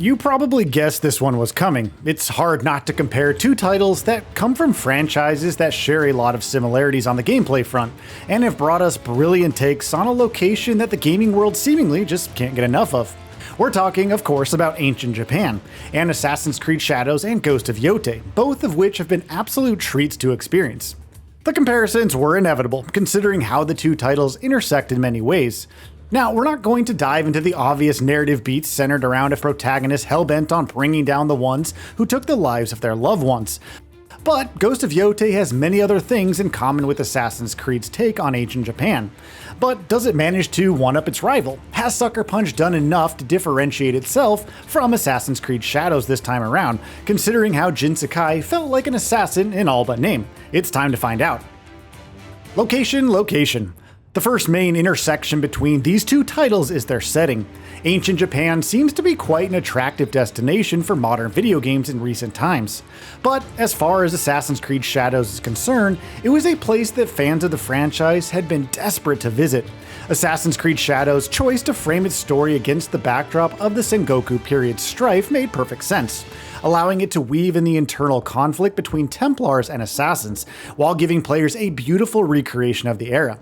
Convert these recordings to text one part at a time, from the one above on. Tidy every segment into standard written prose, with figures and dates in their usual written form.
You probably guessed this one was coming. It's hard not to compare two titles that come from franchises that share a lot of similarities on the gameplay front, and have brought us brilliant takes on a location that the gaming world seemingly just can't get enough of. We're talking, of course, about Ancient Japan, and Assassin's Creed Shadows and Ghost of Yotei, both of which have been absolute treats to experience. The comparisons were inevitable, considering how the two titles intersect in many ways. Now, we're not going to dive into the obvious narrative beats centered around a protagonist hellbent on bringing down the ones who took the lives of their loved ones. But Ghost of Yotei has many other things in common with Assassin's Creed's take on Ancient Japan. But does it manage to one-up its rival? Has Sucker Punch done enough to differentiate itself from Assassin's Creed Shadows this time around, considering how Jin Sakai felt like an assassin in all but name? It's time to find out. Location. The first main intersection between these two titles is their setting. Ancient Japan seems to be quite an attractive destination for modern video games in recent times. But as far as Assassin's Creed Shadows is concerned, it was a place that fans of the franchise had been desperate to visit. Assassin's Creed Shadows' choice to frame its story against the backdrop of the Sengoku period strife made perfect sense, allowing it to weave in the internal conflict between Templars and Assassins, while giving players a beautiful recreation of the era.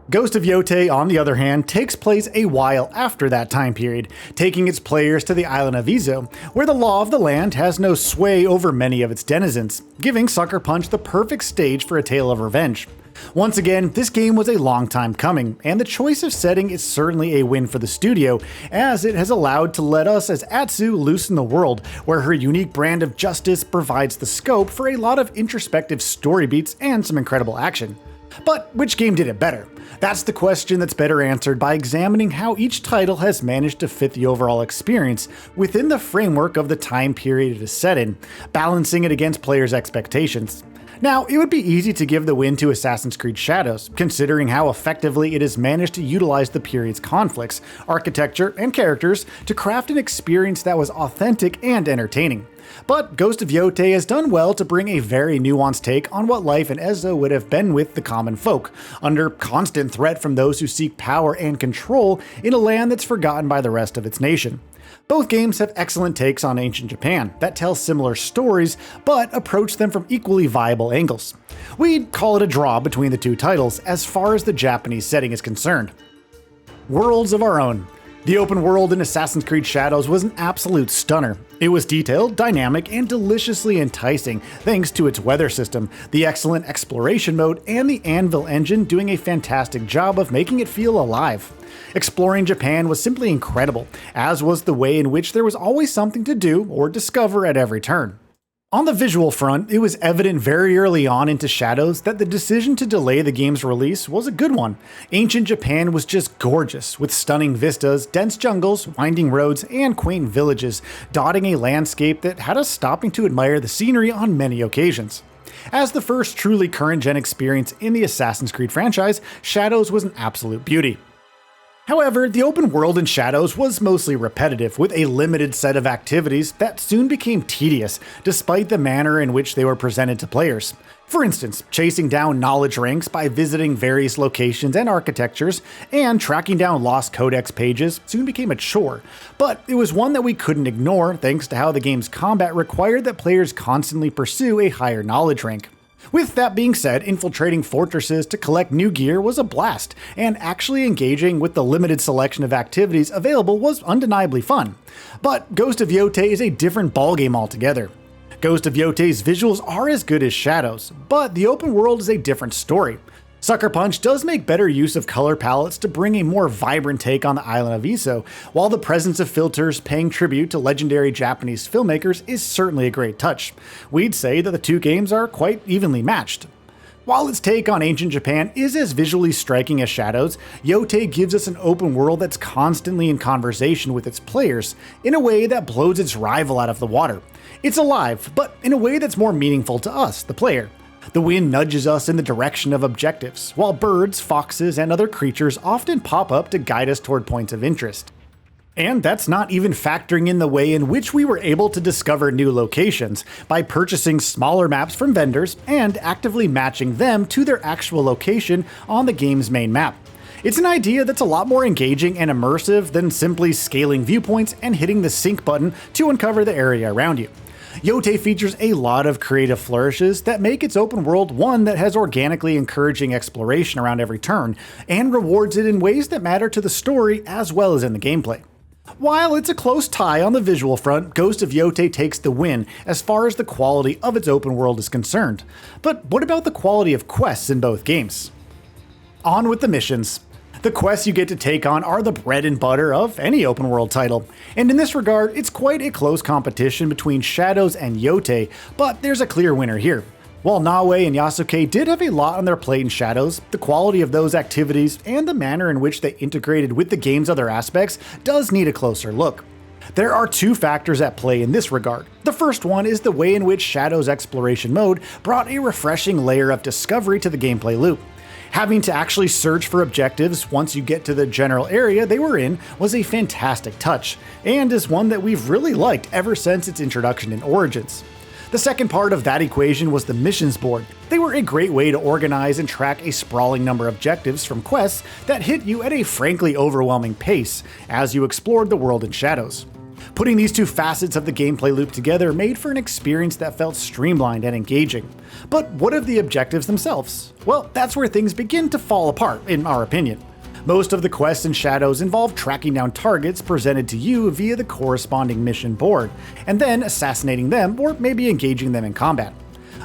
Ghost of Yotei, on the other hand, takes place a while after that time period, taking its players to the island of Izo, where the law of the land has no sway over many of its denizens, giving Sucker Punch the perfect stage for a tale of revenge. Once again, this game was a long time coming, and the choice of setting is certainly a win for the studio, as it has allowed to let us as Atsu loose in the world, where her unique brand of justice provides the scope for a lot of introspective story beats and some incredible action. But which game did it better? That's the question that's better answered by examining how each title has managed to fit the overall experience within the framework of the time period it is set in, balancing it against players' expectations. Now, it would be easy to give the win to Assassin's Creed Shadows, considering how effectively it has managed to utilize the period's conflicts, architecture, and characters to craft an experience that was authentic and entertaining. But Ghost of Yotei has done well to bring a very nuanced take on what life in Ezo would have been with the common folk, under constant threat from those who seek power and control in a land that's forgotten by the rest of its nation. Both games have excellent takes on Ancient Japan that tell similar stories, but approach them from equally viable angles. We'd call it a draw between the two titles as far as the Japanese setting is concerned. Worlds of our own. The open world in Assassin's Creed Shadows was an absolute stunner. It was detailed, dynamic, and deliciously enticing thanks to its weather system, the excellent exploration mode, and the Anvil engine doing a fantastic job of making it feel alive. Exploring Japan was simply incredible, as was the way in which there was always something to do or discover at every turn. On the visual front, it was evident very early on into Shadows that the decision to delay the game's release was a good one. Ancient Japan was just gorgeous, with stunning vistas, dense jungles, winding roads, and quaint villages, dotting a landscape that had us stopping to admire the scenery on many occasions. As the first truly current-gen experience in the Assassin's Creed franchise, Shadows was an absolute beauty. However, the open world in Shadows was mostly repetitive, with a limited set of activities that soon became tedious, despite the manner in which they were presented to players. For instance, chasing down knowledge ranks by visiting various locations and architectures, and tracking down lost codex pages soon became a chore, but it was one that we couldn't ignore thanks to how the game's combat required that players constantly pursue a higher knowledge rank. With that being said, infiltrating fortresses to collect new gear was a blast, and actually engaging with the limited selection of activities available was undeniably fun. But Ghost of Yotei is a different ballgame altogether. Ghost of Yotei's visuals are as good as Shadows, but the open world is a different story. Sucker Punch does make better use of color palettes to bring a more vibrant take on the island of Izo, while the presence of filters paying tribute to legendary Japanese filmmakers is certainly a great touch. We'd say that the two games are quite evenly matched. While its take on Ancient Japan is as visually striking as Shadows, Yotei gives us an open world that's constantly in conversation with its players, in a way that blows its rival out of the water. It's alive, but in a way that's more meaningful to us, the player. The wind nudges us in the direction of objectives, while birds, foxes, and other creatures often pop up to guide us toward points of interest. And that's not even factoring in the way in which we were able to discover new locations by purchasing smaller maps from vendors and actively matching them to their actual location on the game's main map. It's an idea that's a lot more engaging and immersive than simply scaling viewpoints and hitting the sync button to uncover the area around you. Yote features a lot of creative flourishes that make its open world one that has organically encouraging exploration around every turn, and rewards it in ways that matter to the story as well as in the gameplay. While it's a close tie on the visual front, Ghost of Yote takes the win as far as the quality of its open world is concerned. But what about the quality of quests in both games? On with the missions. The quests you get to take on are the bread and butter of any open world title, and in this regard, it's quite a close competition between Shadows and Yote, but there's a clear winner here. While Naoe and Yasuke did have a lot on their plate in Shadows, the quality of those activities and the manner in which they integrated with the game's other aspects does need a closer look. There are two factors at play in this regard. The first one is the way in which Shadows exploration mode brought a refreshing layer of discovery to the gameplay loop. Having to actually search for objectives once you get to the general area they were in was a fantastic touch, and is one that we've really liked ever since its introduction in Origins. The second part of that equation was the missions board. They were a great way to organize and track a sprawling number of objectives from quests that hit you at a frankly overwhelming pace as you explored the world in Shadows. Putting these two facets of the gameplay loop together made for an experience that felt streamlined and engaging. But what of the objectives themselves? Well, that's where things begin to fall apart, in our opinion. Most of the quests in Shadows involve tracking down targets presented to you via the corresponding mission board, and then assassinating them or maybe engaging them in combat.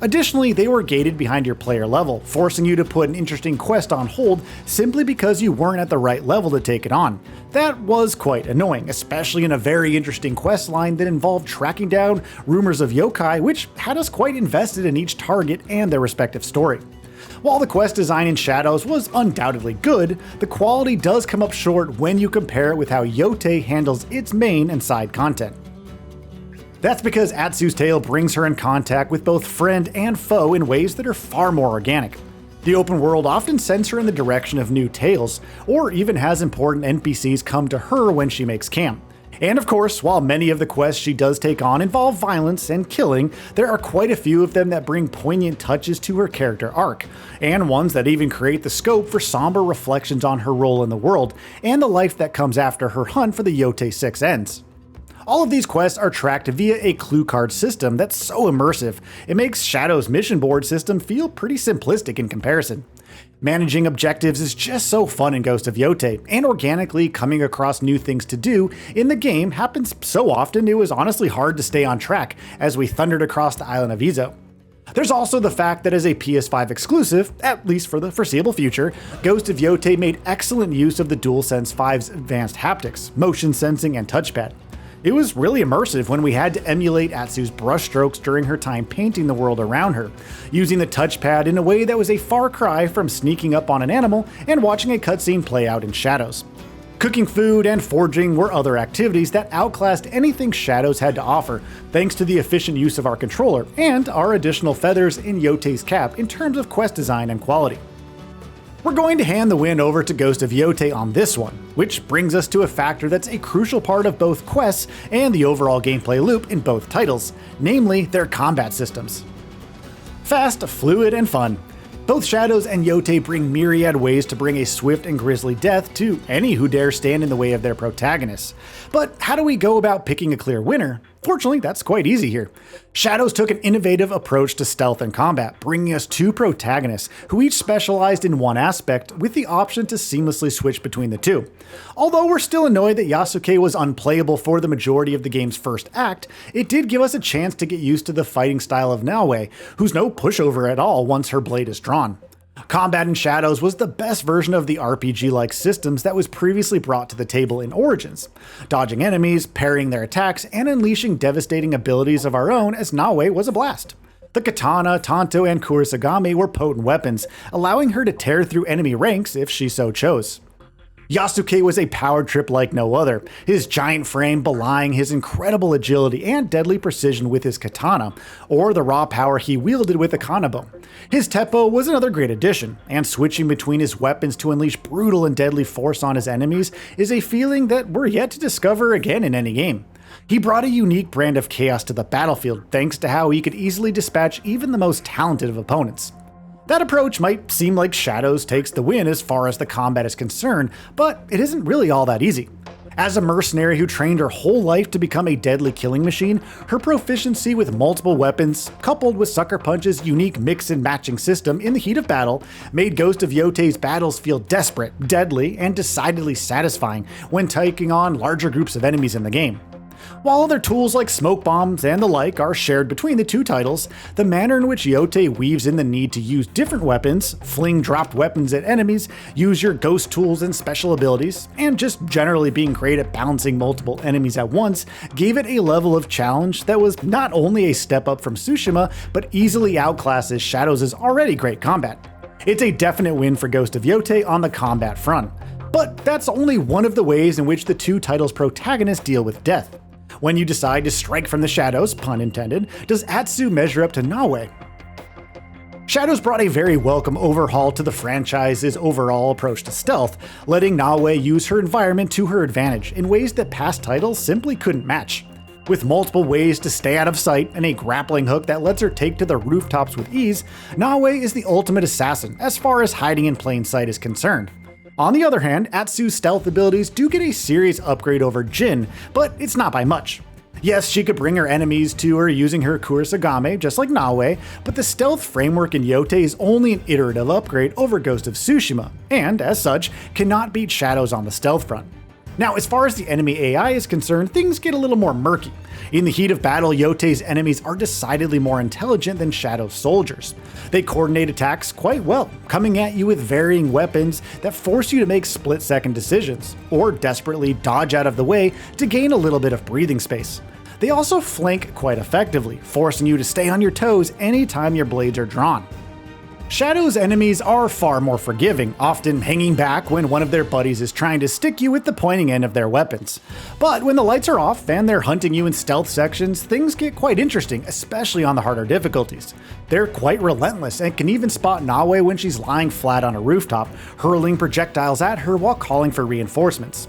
Additionally, they were gated behind your player level, forcing you to put an interesting quest on hold simply because you weren't at the right level to take it on. That was quite annoying, especially in a very interesting quest line that involved tracking down rumors of yokai, which had us quite invested in each target and their respective story. While the quest design in Shadows was undoubtedly good, the quality does come up short when you compare it with how Yote handles its main and side content. That's because Atsu's tale brings her in contact with both friend and foe in ways that are far more organic. The open world often sends her in the direction of new tales, or even has important NPCs come to her when she makes camp. And of course, while many of the quests she does take on involve violence and killing, there are quite a few of them that bring poignant touches to her character arc, and ones that even create the scope for somber reflections on her role in the world, and the life that comes after her hunt for the Yote Six ends. All of these quests are tracked via a clue card system that's so immersive, it makes Shadow's mission board system feel pretty simplistic in comparison. Managing objectives is just so fun in Ghost of Yote, and organically coming across new things to do in the game happens so often it was honestly hard to stay on track as we thundered across the island of Izo. There's also the fact that as a PS5 exclusive, at least for the foreseeable future, Ghost of Yote made excellent use of the DualSense 5's advanced haptics, motion sensing, and touchpad. It was really immersive when we had to emulate Atsu's brushstrokes during her time painting the world around her, using the touchpad in a way that was a far cry from sneaking up on an animal and watching a cutscene play out in Shadows. Cooking food and forging were other activities that outclassed anything Shadows had to offer, thanks to the efficient use of our controller and our additional feathers in Yote's cap in terms of quest design and quality. We're going to hand the win over to Ghost of Yote on this one, which brings us to a factor that's a crucial part of both quests and the overall gameplay loop in both titles, namely their combat systems. Fast, fluid, and fun. Both Shadows and Yote bring myriad ways to bring a swift and grisly death to any who dare stand in the way of their protagonists. But how do we go about picking a clear winner? Fortunately, that's quite easy here. Shadows took an innovative approach to stealth and combat, bringing us two protagonists who each specialized in one aspect with the option to seamlessly switch between the two. Although we're still annoyed that Yasuke was unplayable for the majority of the game's first act, it did give us a chance to get used to the fighting style of Naoe, who's no pushover at all once her blade is drawn. Combat in Shadows was the best version of the RPG-like systems that was previously brought to the table in Origins, dodging enemies, parrying their attacks, and unleashing devastating abilities of our own as Naoe was a blast. The katana, tanto, and kurosagame were potent weapons, allowing her to tear through enemy ranks if she so chose. Yasuke was a power trip like no other, his giant frame belying his incredible agility and deadly precision with his katana, or the raw power he wielded with the kanabo. His teppo was another great addition, and switching between his weapons to unleash brutal and deadly force on his enemies is a feeling that we're yet to discover again in any game. He brought a unique brand of chaos to the battlefield thanks to how he could easily dispatch even the most talented of opponents. That approach might seem like Shadows takes the win as far as the combat is concerned, but it isn't really all that easy. As a mercenary who trained her whole life to become a deadly killing machine, her proficiency with multiple weapons, coupled with Sucker Punch's unique mix and matching system in the heat of battle, made Ghost of Yotei's battles feel desperate, deadly, and decidedly satisfying when taking on larger groups of enemies in the game. While other tools like smoke bombs and the like are shared between the two titles, the manner in which Yotei weaves in the need to use different weapons, fling dropped weapons at enemies, use your ghost tools and special abilities, and just generally being great at balancing multiple enemies at once gave it a level of challenge that was not only a step up from Tsushima, but easily outclasses Shadows' already great combat. It's a definite win for Ghost of Yotei on the combat front. But that's only one of the ways in which the two titles' protagonists deal with death. When you decide to strike from the shadows, pun intended, does Atsu measure up to Naoe? Shadows brought a very welcome overhaul to the franchise's overall approach to stealth, letting Naoe use her environment to her advantage in ways that past titles simply couldn't match. With multiple ways to stay out of sight and a grappling hook that lets her take to the rooftops with ease, Naoe is the ultimate assassin as far as hiding in plain sight is concerned. On the other hand, Atsu's stealth abilities do get a serious upgrade over Jin, but it's not by much. Yes, she could bring her enemies to her using her Kurosagame, just like Naoe, but the stealth framework in Yotei is only an iterative upgrade over Ghost of Tsushima, and as such, cannot beat Shadows on the stealth front. Now, as far as the enemy AI is concerned, things get a little more murky. In the heat of battle, Yotei's enemies are decidedly more intelligent than Shadow's soldiers. They coordinate attacks quite well, coming at you with varying weapons that force you to make split-second decisions, or desperately dodge out of the way to gain a little bit of breathing space. They also flank quite effectively, forcing you to stay on your toes anytime your blades are drawn. Shadow's enemies are far more forgiving, often hanging back when one of their buddies is trying to stick you with the pointing end of their weapons. But when the lights are off and they're hunting you in stealth sections, things get quite interesting, especially on the harder difficulties. They're quite relentless and can even spot Naoe when she's lying flat on a rooftop, hurling projectiles at her while calling for reinforcements.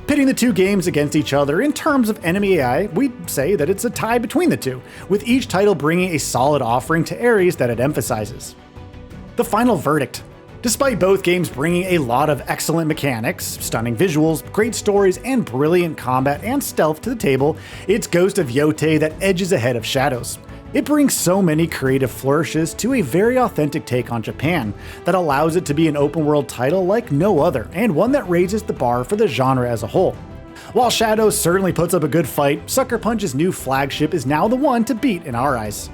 Pitting the two games against each other in terms of enemy AI, we'd say that it's a tie between the two, with each title bringing a solid offering to areas that it emphasizes. The final verdict. Despite both games bringing a lot of excellent mechanics, stunning visuals, great stories, and brilliant combat and stealth to the table, it's Ghost of Yotei that edges ahead of Shadows. It brings so many creative flourishes to a very authentic take on Japan that allows it to be an open world title like no other, and one that raises the bar for the genre as a whole. While Shadows certainly puts up a good fight, Sucker Punch's new flagship is now the one to beat in our eyes.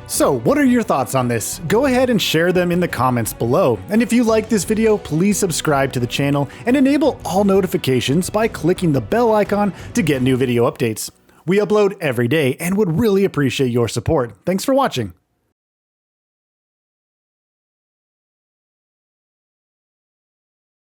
So, what are your thoughts on this? Go ahead and share them in the comments below. And if you like this video, please subscribe to the channel and enable all notifications by clicking the bell icon to get new video updates. We upload every day and would really appreciate your support. Thanks for watching.